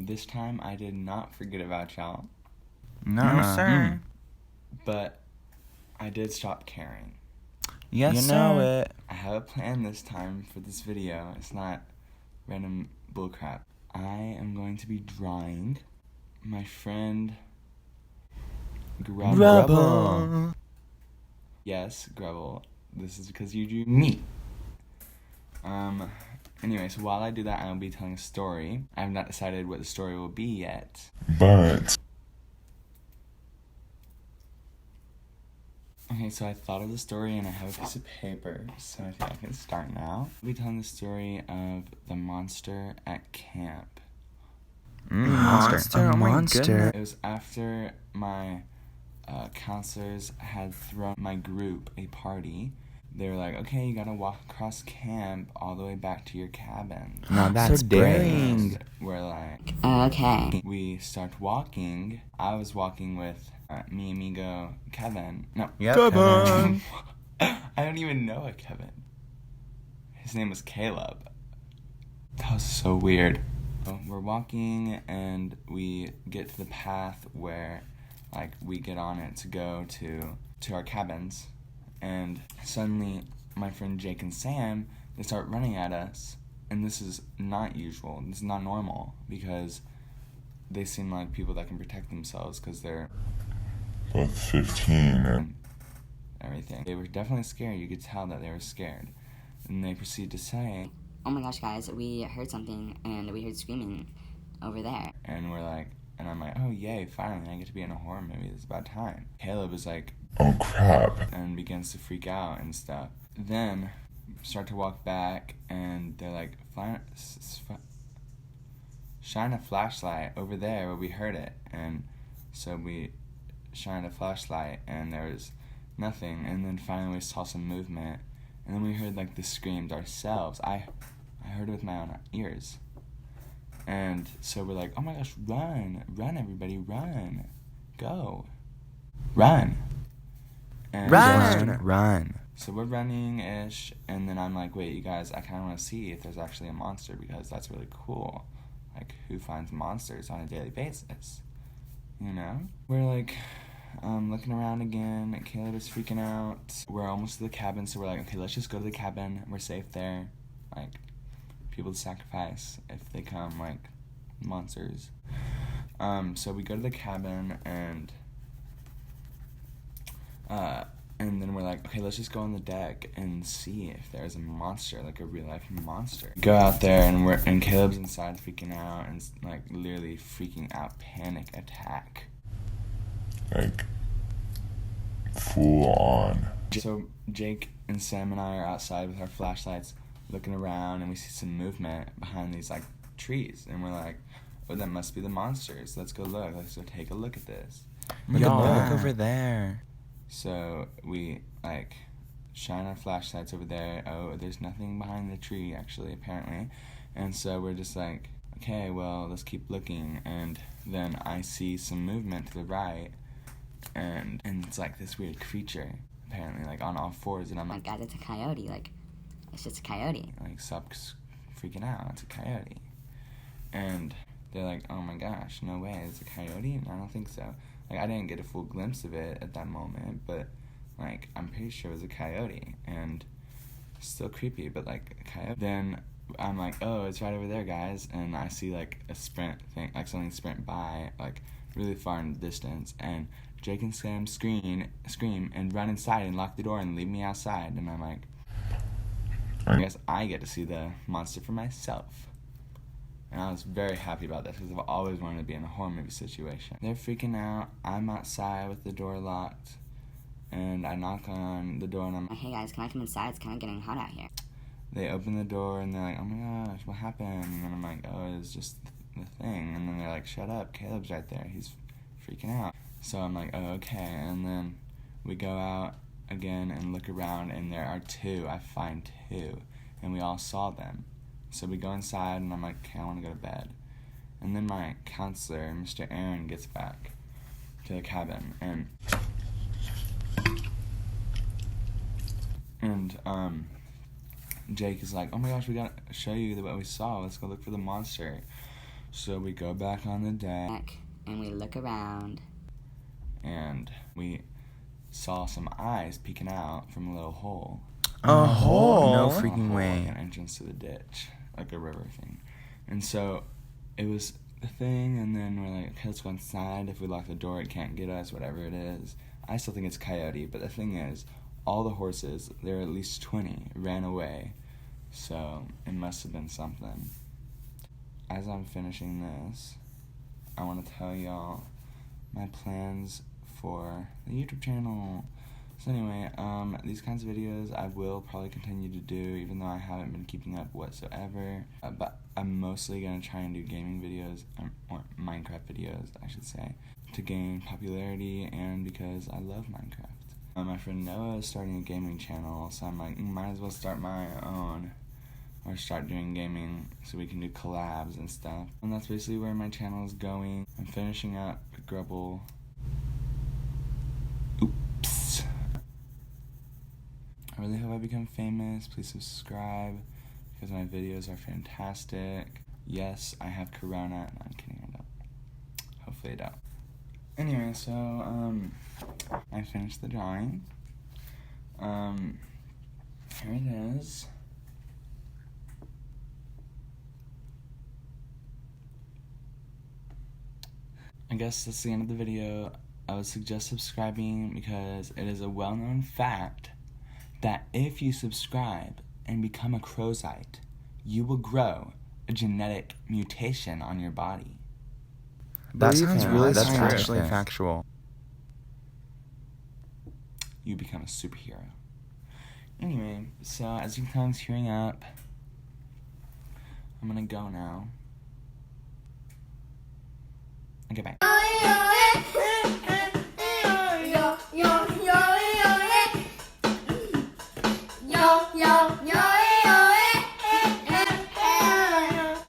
This time I did not forget about y'all. No, sir. But I did stop caring. Yes, You know it. I have a plan this time for this video. It's not random bullcrap. I am going to be drawing my friend Grubble. Yes, Grubble. This is because you drew me. Anyway, so while I do that, I'll be telling a story. I have not decided what the story will be yet. But Okay, so I thought of the story and I have a piece of paper, so I think I can start now. I'll be telling the story of the monster at camp. Monster. Oh my Monster. goodness. It was after my counselors had thrown my group a party. They were like, okay, you gotta walk across camp all the way back to your cabin. Now that's So great. daring. We're like, Okay. we start walking. I was walking with mi amigo Kevin. No, Yep. Kevin. I don't even know a Kevin. His name was Caleb. That was so weird. We're walking and we get to the path where, like, we get on it to go to our cabins. And suddenly, my friend Jake and Sam, they start running at us. And this is not usual. This is not normal because they seem like people that can protect themselves because they're both 15 and everything. They were definitely scared. You could tell that they were scared. And they proceed to say, Oh my gosh, guys, we heard something and we heard screaming over there. and we're like, and I'm like, oh yay, finally, I get to be in a horror movie. It's about time. Caleb is like, oh crap. and begins to freak out and stuff. Then start to walk back, and they're like, shine a flashlight over there where we heard it. And so we shined a flashlight, and there was nothing. And then finally we saw some movement, and then we heard like the screams ourselves. I heard it with my own ears. And so we're like, oh my gosh, run, everybody, run, go, run. And Run. so we're running-ish, and then I'm like, wait, you guys, I kind of want to see if there's actually a monster, because that's really cool. Like, who finds monsters on a daily basis? You know? We're like, looking around again. Caleb is freaking out. We're almost to the cabin, so we're like, okay, let's just go to the cabin. We're safe there. Like, people to sacrifice if they come, like, monsters. So we go to the cabin, and then we're like, okay, let's just go on the deck and see if there's a monster, like a real life monster. Go out there, and Caleb's inside freaking out, and like literally freaking out, panic attack. Like full on. So Jake and Sam and I are outside with our flashlights looking around, and we see some movement behind these like trees, and we're like, oh, that must be the monsters. Let's go look. Let's go take a look at this. Look over there. So we like shine our flashlights over there. Oh, there's nothing behind the tree actually, apparently. And so we're just like, okay, well, let's keep looking. And then I see some movement to the right, and it's like this weird creature, apparently, like on all fours. And I'm Oh my like, god, it's a coyote. Like, it's just a coyote. like, stop freaking out. It's a coyote. And they're like, oh my gosh, no way, it's a coyote? And I don't think so. Like, I didn't get a full glimpse of it at that moment, but, like, I'm pretty sure it was a coyote, and still creepy, but, like, a coyote. Then I'm like, oh, it's right over there, guys, and I see, like, a sprint thing, like, something sprint by, like, really far in the distance, and Jake and Sam scream, and run inside and lock the door and leave me outside, and I'm like, I guess I get to see the monster for myself. And I was very happy about that because I've always wanted to be in a horror movie situation. They're freaking out. I'm outside with the door locked. And I knock on the door and I'm like, Hey guys, can I come inside? It's kind of getting hot out here. they open the door and they're like, oh my gosh, what happened? And then I'm like, oh, it's just the thing. And then they're like, shut up, Caleb's right there. He's freaking out. So I'm like, oh, okay. And then we go out again and look around, and there are two. I find two. And we all saw them. So we go inside, and I'm like, okay, I want to go to bed. And then my counselor, Mr. Aaron, gets back to the cabin, and Jake is like, oh my gosh, we gotta show you what we saw. Let's go look for the monster. So we go back on the deck, and we look around. and we saw some eyes peeking out from a little hole. A hole? No A freaking hole, way. like an entrance to the ditch, like a river thing. And so it was the thing, and then we're like, okay, let's go inside. If we lock the door, it can't get us, whatever it is. I still think it's coyote, but the thing is, all the horses, there were at least 20, ran away. So it must have been something. As I'm finishing this, I want to tell y'all my plans for the YouTube channel. So anyway, these kinds of videos I will probably continue to do, even though I haven't been keeping up whatsoever. But I'm mostly going to try and do gaming videos, or Minecraft videos, I should say, to gain popularity and because I love Minecraft. My friend Noah is starting a gaming channel, so I'm like, might as well start my own, or start doing gaming so we can do collabs and stuff. And that's basically where my channel is going. I'm finishing up Grubble. Oops. I really hope I become famous. Please subscribe because my videos are fantastic. Yes, I have corona. No, I'm kidding, I don't. Hopefully I don't. Anyway, so, I finished the drawing. Here it is. I guess that's the end of the video. I would suggest subscribing because it is a well-known fact that if you subscribe and become a crowsite, you will grow a genetic mutation on your body. That sounds really That's actually true. factual. You become a superhero. Anyway, so as you can tell, I'm tearing up. I'm gonna go now. Okay, bye.